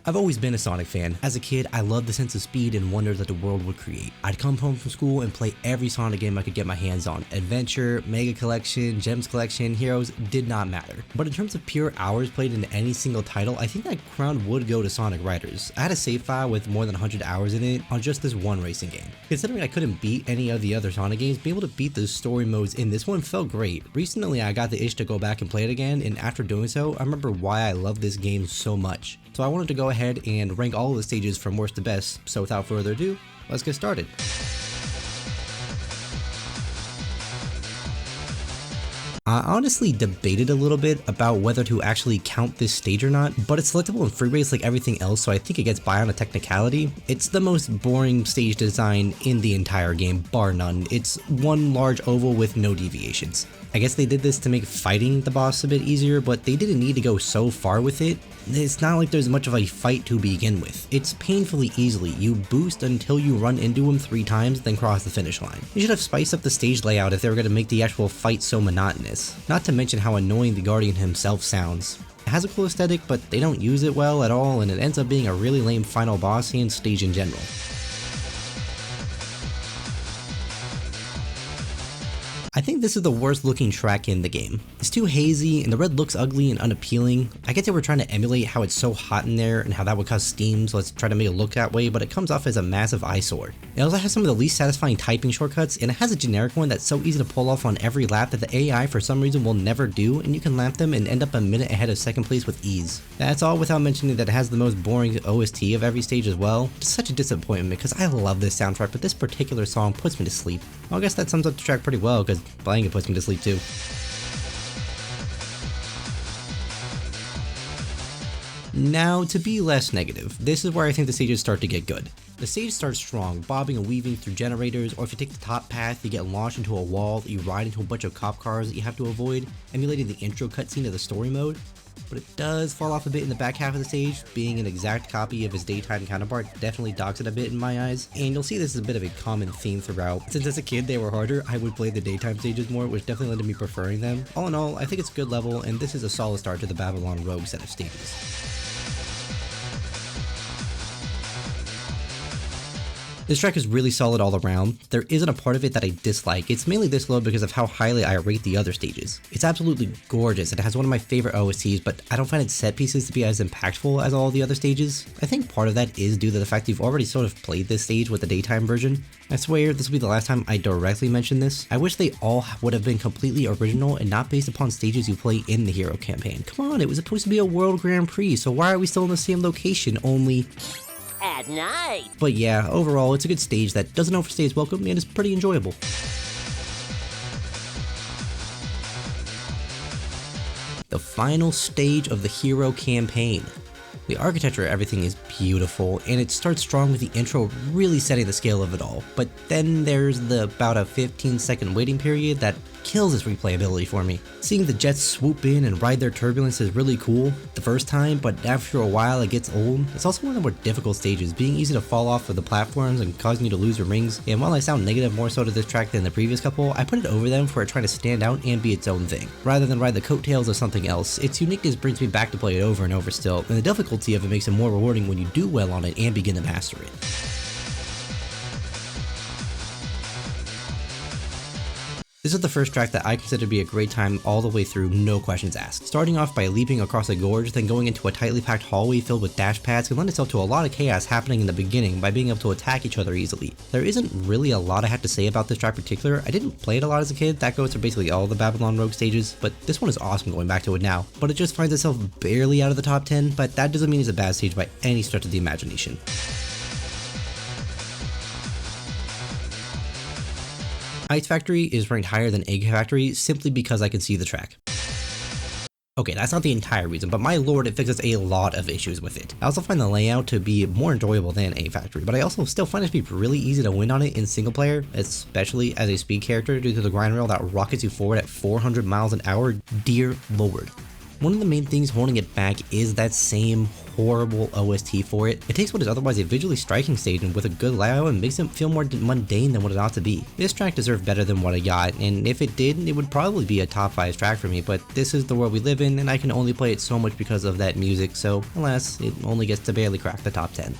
I've always been a Sonic fan. As a kid, I loved the sense of speed and wonder that the world would create. I'd come home from school and play every Sonic game I could get my hands on. Adventure, Mega Collection, Gems Collection, Heroes, did not matter. But in terms of pure hours played in any single title, I think that crown would go to Sonic Riders. I had a save file with more than 100 hours in it on just this one racing game. Considering I couldn't beat any of the other Sonic games, being able to beat the story modes in this one felt great. Recently, I got the itch to go back and play it again, and after doing so, I remember why I love this game so much. So I wanted to go ahead and rank all of the stages from worst to best, so without further ado, let's get started. I honestly debated a little bit about whether to actually count this stage or not, but it's selectable in Freebase like everything else, so I think it gets by on a technicality. It's the most boring stage design in the entire game, bar none. It's one large oval with no deviations. I guess they did this to make fighting the boss a bit easier, but they didn't need to go so far with it. It's not like there's much of a fight to begin with. It's painfully easily. You boost until you run into him 3 times, then cross the finish line. You should have spiced up the stage layout if they were going to make the actual fight so monotonous. Not to mention how annoying the Guardian himself sounds. It has a cool aesthetic, but they don't use it well at all, and it ends up being a really lame final boss and stage in general. I think this is the worst looking track in the game. It's too hazy and the red looks ugly and unappealing. I get they were trying to emulate how it's so hot in there and how that would cause steam, so let's try to make it look that way, but it comes off as a massive eyesore. It also has some of the least satisfying typing shortcuts, and it has a generic one that's so easy to pull off on every lap that the AI for some reason will never do, and you can lap them and end up a minute ahead of second place with ease. That's all without mentioning that it has the most boring OST of every stage as well. Just such a disappointment because I love this soundtrack, but this particular song puts me to sleep. Well, I guess that sums up the track pretty well because playing it puts me to sleep too. Now, to be less negative, this is where I think the stages start to get good. The stage starts strong, bobbing and weaving through generators, or if you take the top path, you get launched into a wall that you ride into a bunch of cop cars that you have to avoid, emulating the intro cutscene of the story mode. But it does fall off a bit in the back half of the stage, being an exact copy of his daytime counterpart definitely docks it a bit in my eyes, and you'll see this is a bit of a common theme throughout. Since as a kid they were harder, I would play the daytime stages more, which definitely led to me preferring them. All in all, I think it's a good level, and this is a solid start to the Babylon Rogue set of stages. This track is really solid all around. There isn't a part of it that I dislike. It's mainly this low because of how highly I rate the other stages. It's absolutely gorgeous. It has one of my favorite OSTs, but I don't find its set pieces to be as impactful as all the other stages. I think part of that is due to the fact you've already sort of played this stage with the daytime version. I swear this will be the last time I directly mention this. I wish they all would have been completely original and not based upon stages you play in the Hero campaign. Come on, it was supposed to be a World Grand Prix, so why are we still in the same location, only at night? But yeah, overall, it's a good stage that doesn't overstay its welcome and is pretty enjoyable. The final stage of the Hero campaign. The architecture of everything is beautiful, and it starts strong with the intro really setting the scale of it all, but then there's about a 15-second waiting period that kills its replayability for me. Seeing the jets swoop in and ride their turbulence is really cool the first time, but after a while it gets old. It's also one of the more difficult stages, being easy to fall off of the platforms and causing you to lose your rings, and while I sound negative more so to this track than the previous couple, I put it over them for it trying to stand out and be its own thing. Rather than ride the coattails of something else, its uniqueness brings me back to play it over and over still, and the difficulty of it makes it more rewarding when you do well on it and begin to master it. This is the first track that I consider to be a great time all the way through, no questions asked. Starting off by leaping across a gorge, then going into a tightly packed hallway filled with dash pads can lend itself to a lot of chaos happening in the beginning by being able to attack each other easily. There isn't really a lot I have to say about this track in particular. I didn't play it a lot as a kid, that goes for basically all the Babylon Rogue stages, but this one is awesome going back to it now. But it just finds itself barely out of the top 10, but that doesn't mean it's a bad stage by any stretch of the imagination. Ice Factory is ranked higher than Egg Factory simply because I can see the track. Okay, that's not the entire reason, but my lord, it fixes a lot of issues with it. I also find the layout to be more enjoyable than Egg Factory, but I also still find it to be really easy to win on it in single player, especially as a speed character due to the grind rail that rockets you forward at 400 miles an hour. Dear lord. One of the main things holding it back is that same horrible OST for it. It takes what is otherwise a visually striking stage and with a good layout and makes it feel more mundane than what it ought to be. This track deserved better than what I got, and if it did, it would probably be a top 5 track for me, but this is the world we live in and I can only play it so much because of that music, so alas, it only gets to barely crack the top 10.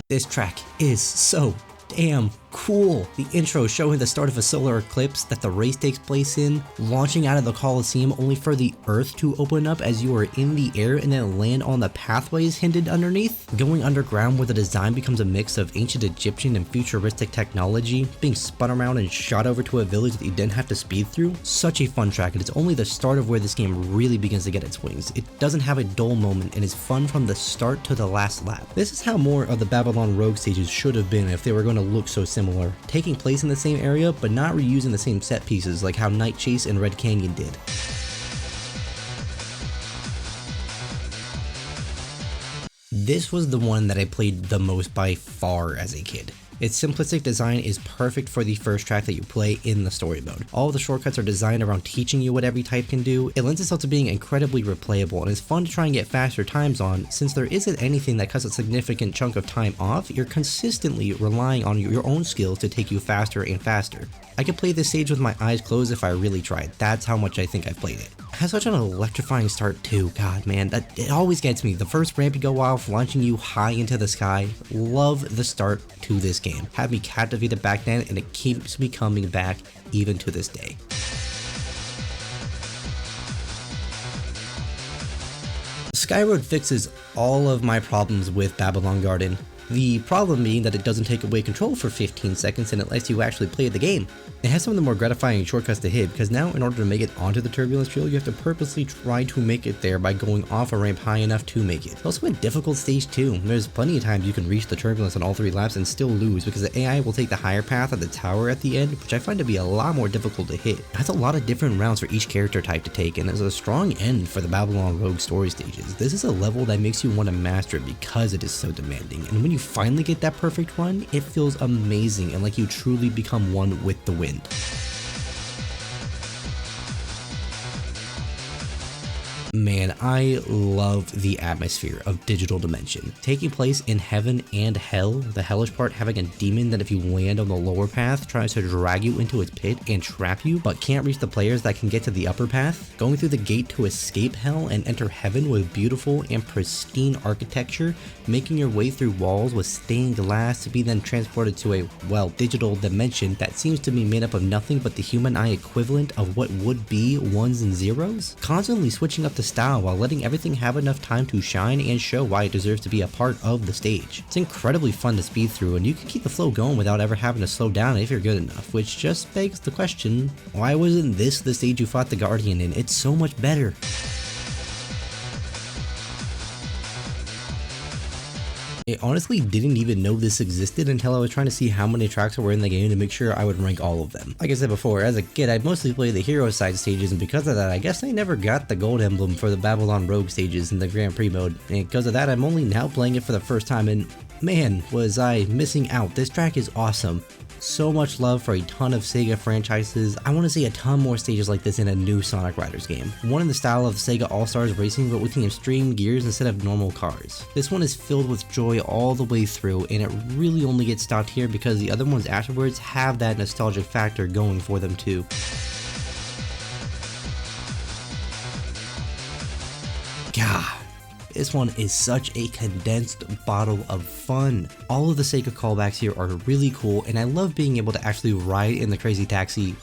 This track is so damn cool. The intro showing the start of a solar eclipse that the race takes place in, launching out of the Colosseum only for the earth to open up as you are in the air and then land on the pathways hinted underneath, going underground where the design becomes a mix of ancient Egyptian and futuristic technology, being spun around and shot over to a village that you then have to speed through. Such a fun track, and it's only the start of where this game really begins to get its wings. It doesn't have a dull moment and is fun from the start to the last lap. This is how more of the Babylon Rogue stages should have been if they were going to look so similar, taking place in the same area but not reusing the same set pieces like how Night Chase and Red Canyon did. This was the one that I played the most by far as a kid. Its simplistic design is perfect for the first track that you play in the story mode. All of the shortcuts are designed around teaching you what every type can do. It lends itself to being incredibly replayable and is fun to try and get faster times on. Since there isn't anything that cuts a significant chunk of time off, you're consistently relying on your own skills to take you faster and faster. I could play this stage with my eyes closed if I really tried. That's how much I think I've played it. It has such an electrifying start too. God man, it always gets me. The first ramp you go off, launching you high into the sky. Love the start to this game. Had me captivated back then and it keeps me coming back even to this day. Skyroad fixes all of my problems with Babylon Garden. The problem being that it doesn't take away control for 15 seconds and it lets you actually play the game. It has some of the more gratifying shortcuts to hit, because now in order to make it onto the turbulence trail, you have to purposely try to make it there by going off a ramp high enough to make it. It's also a difficult stage too. There's plenty of times you can reach the turbulence on all 3 laps and still lose because the AI will take the higher path at the tower at the end, which I find to be a lot more difficult to hit. It has a lot of different routes for each character type to take, and there's a strong end for the Babylon Rogue story stages. This is a level that makes you want to master it because it is so demanding, and when you finally get that perfect run, it feels amazing and like you truly become one with the wind. Man, I love the atmosphere of Digital Dimension. Taking place in heaven and hell, the hellish part having a demon that if you land on the lower path tries to drag you into its pit and trap you, but can't reach the players that can get to the upper path. Going through the gate to escape hell and enter heaven with beautiful and pristine architecture, making your way through walls with stained glass to be then transported to a, well, digital dimension that seems to be made up of nothing but the human eye equivalent of what would be ones and zeros. Constantly switching up the style while letting everything have enough time to shine and show why it deserves to be a part of the stage. It's incredibly fun to speed through, and you can keep the flow going without ever having to slow down if you're good enough, which just begs the question, why wasn't this the stage you fought the Guardian in? It's so much better. I honestly didn't even know this existed until I was trying to see how many tracks were in the game to make sure I would rank all of them. Like I said before, as a kid I mostly played the hero side stages, and because of that I guess I never got the gold emblem for the Babylon Rogue stages in the Grand Prix mode, and because of that I'm only now playing it for the first time, and man was I missing out. This track is awesome. So much love for a ton of Sega franchises. I want to see a ton more stages like this in a new Sonic Riders game. One in the style of Sega All-Stars Racing, but with the extreme gears instead of normal cars. This one is filled with joy all the way through, and it really only gets stopped here because the other ones afterwards have that nostalgic factor going for them too. God. This one is such a condensed bottle of fun. All of the Sega callbacks here are really cool, and I love being able to actually ride in the Crazy Taxi.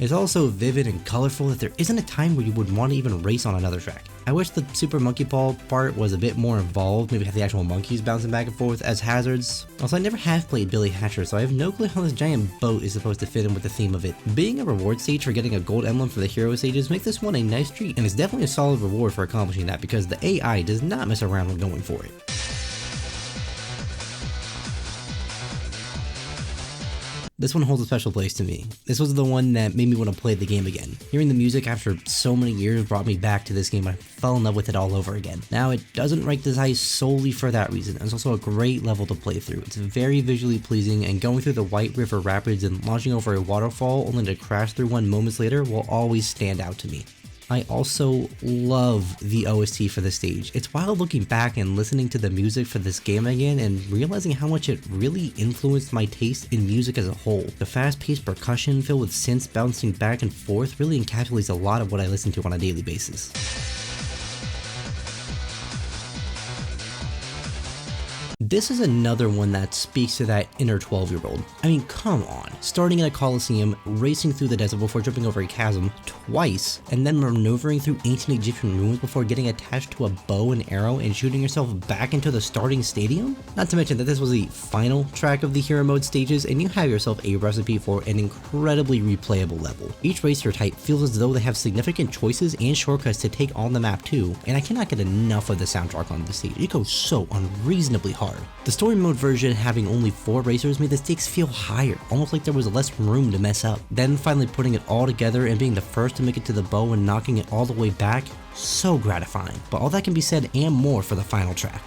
It's also vivid and colorful that there isn't a time where you would want to even race on another track. I wish the Super Monkey Ball part was a bit more involved, maybe have the actual monkeys bouncing back and forth as hazards. Also, I never have played Billy Hatcher, so I have no clue how this giant boat is supposed to fit in with the theme of it. Being a reward stage for getting a gold emblem for the hero stages makes this one a nice treat, and it's definitely a solid reward for accomplishing that because the AI does not mess around when going for it. This one holds a special place to me. This was the one that made me want to play the game again. Hearing the music after so many years brought me back to this game. I fell in love with it all over again. Now, it doesn't rank this high solely for that reason. It's also a great level to play through. It's very visually pleasing, and going through the White River Rapids and launching over a waterfall only to crash through one moments later will always stand out to me. I also love the OST for this stage. It's wild looking back and listening to the music for this game again and realizing how much it really influenced my taste in music as a whole. The fast-paced percussion filled with synths bouncing back and forth really encapsulates a lot of what I listen to on a daily basis. This is another one that speaks to that inner 12-year-old. I mean, come on. Starting in a coliseum, racing through the desert before jumping over a chasm twice, and then maneuvering through ancient Egyptian ruins before getting attached to a bow and arrow and shooting yourself back into the starting stadium? Not to mention that this was the final track of the hero mode stages, and you have yourself a recipe for an incredibly replayable level. Each racer type feels as though they have significant choices and shortcuts to take on the map too, and I cannot get enough of the soundtrack on this stage. It goes so unreasonably hard. The story mode version having only 4 racers made the stakes feel higher, almost like there was less room to mess up. Then finally putting it all together and being the first to make it to the bow and knocking it all the way back, so gratifying. But all that can be said and more for the final track.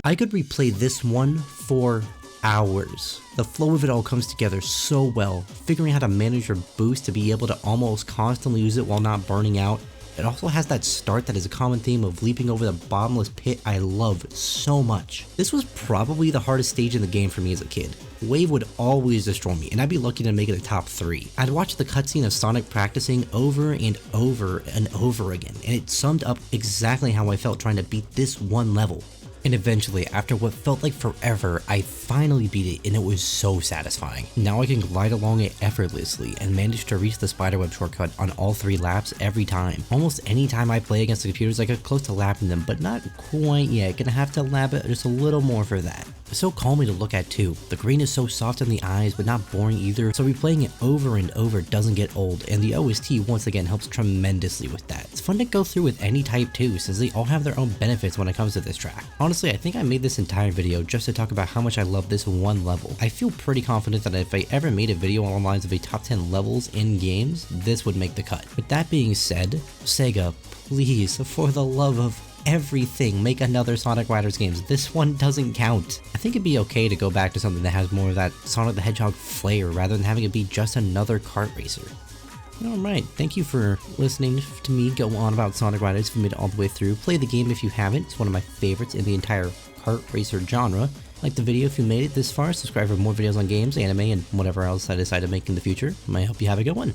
I could replay this one for hours. The flow of it all comes together so well, figuring how to manage your boost to be able to almost constantly use it while not burning out. It also has that start that is a common theme of leaping over the bottomless pit I love so much. This was probably the hardest stage in the game for me as a kid. Wave would always destroy me, and I'd be lucky to make it a top 3. I'd watch the cutscene of Sonic practicing over and over and over again, and it summed up exactly how I felt trying to beat this one level. And eventually, after what felt like forever, I finally beat it and it was so satisfying. Now I can glide along it effortlessly and manage to reach the spiderweb shortcut on all 3 laps every time. Almost any time I play against the computers I get close to lapping them, but not quite yet. Gonna have to lap it just a little more for that. It's so calming to look at too. The green is so soft in the eyes but not boring either, so replaying it over and over doesn't get old, and the OST once again helps tremendously with that. It's fun to go through with any type too, since they all have their own benefits when it comes to this track. Honestly, I think I made this entire video just to talk about how much I love this one level. I feel pretty confident that if I ever made a video along the lines of a top 10 levels in games, this would make the cut. With that being said, Sega, please, for the love of everything, make another Sonic Riders games. This one doesn't count. I think it'd be okay to go back to something that has more of that Sonic the Hedgehog flair rather than having it be just another kart racer. Alright, thank you for listening to me go on about Sonic Riders if you made it all the way through. Play the game if you haven't, it's one of my favorites in the entire kart racer genre. Like the video if you made it this far, subscribe for more videos on games, anime, and whatever else I decide to make in the future. I hope you have a good one.